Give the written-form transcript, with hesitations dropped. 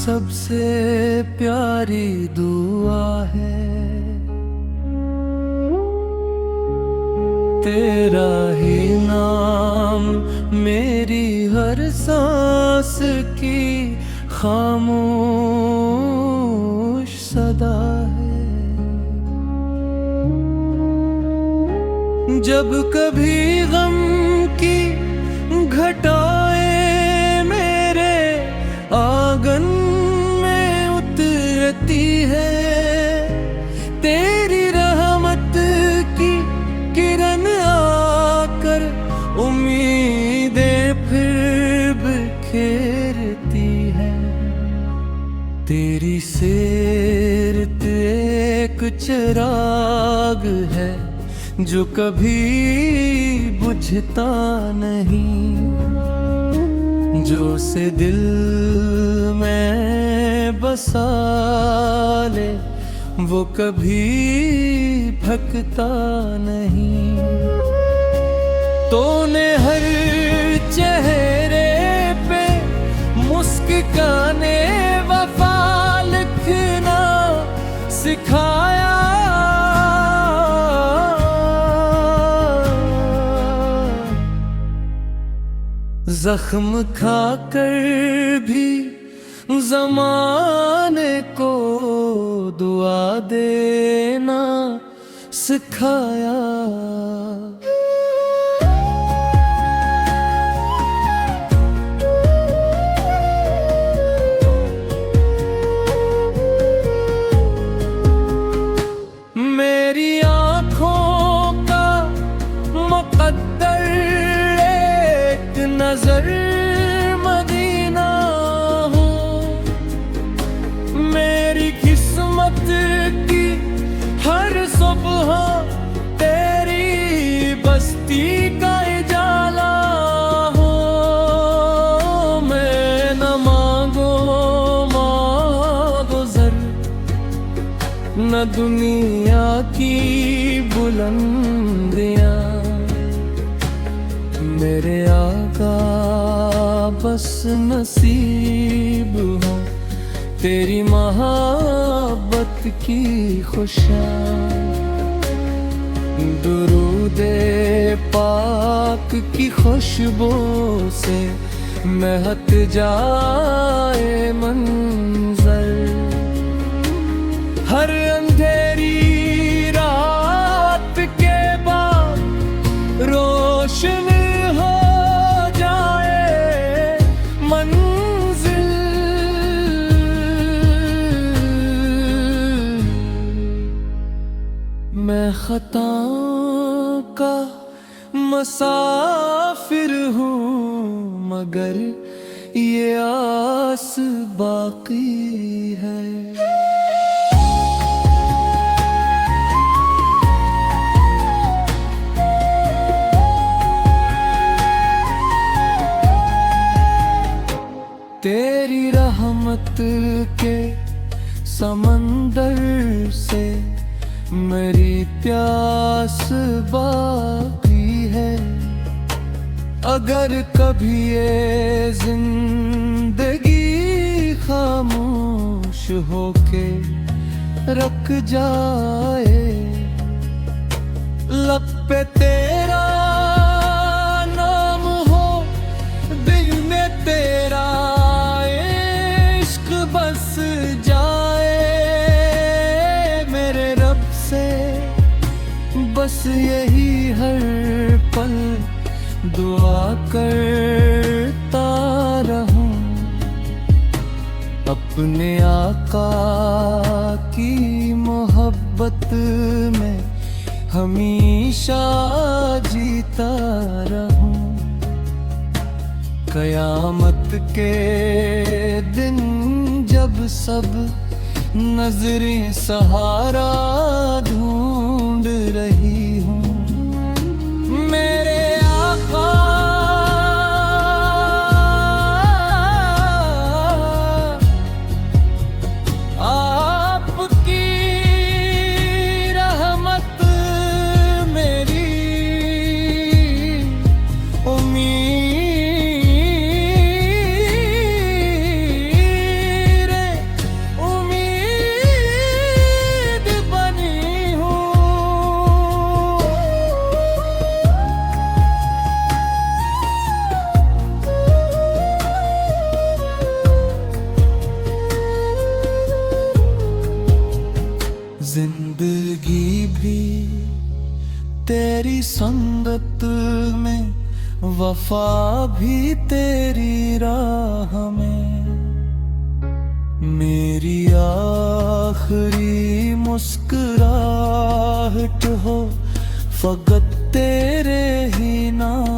सबसे प्यारी दुआ है, तेरा ही नाम मेरी हर सांस की खामोश सदा है। जब कभी गम की घटाएं मेरे आंगन में उतरती है, तेरी रहमत की किरण आकर उम्मीदें फिर बिखेरती है। तेरी सीरत एक चिराग है जो कभी बुझता नहीं, जो से दिल में बसा ले वो कभी भटकता नहीं। तूने हर चेहरे पे मुस्काने वफा लिखना सिखाया, जख्म खाकर भी ज़माने को दुआ देना सिखाया। मेरी आँखों का मुक़द्दर एक नजर मदीना हो, मेरी किस्मत की हर सुबह तेरी बस्ती का उजाला हो। मैं न मांगो ज़र न दुनिया की बुलंदियां, मेरे आका बस नसीब हो तेरी मोहब्बत की खुशियाँ। दुरूदे पाक की खुशबू से महक जाए मंजर, हर अंधेरी रात के बाद रोशन हो जाए मंजिल। मैं खताओं का मुसाफिर हूँ मगर ये आस बाकी है। तेरी रहमत के समंदर से मेरी प्यास बाकी है। अगर कभी ये जिंदगी खामोश होके रख जाए, लब पे तेरा नाम हो दिल में तेरा बस जाए, मेरे रब से बस यही हर पल दुआ करता रहूं। अपने आका की मोहब्बत में हमेशा जीता रहूं। कयामत के दिन जब सब नजरें सहारा ढूंढ रही हूँ, मेरे आका आपकी रहमत मेरी उम्मीद जिंदगी भी तेरी संगत में, वफा भी तेरी राह में। मेरी आखिरी मुस्कुराहट हो फकत तेरे ही नाम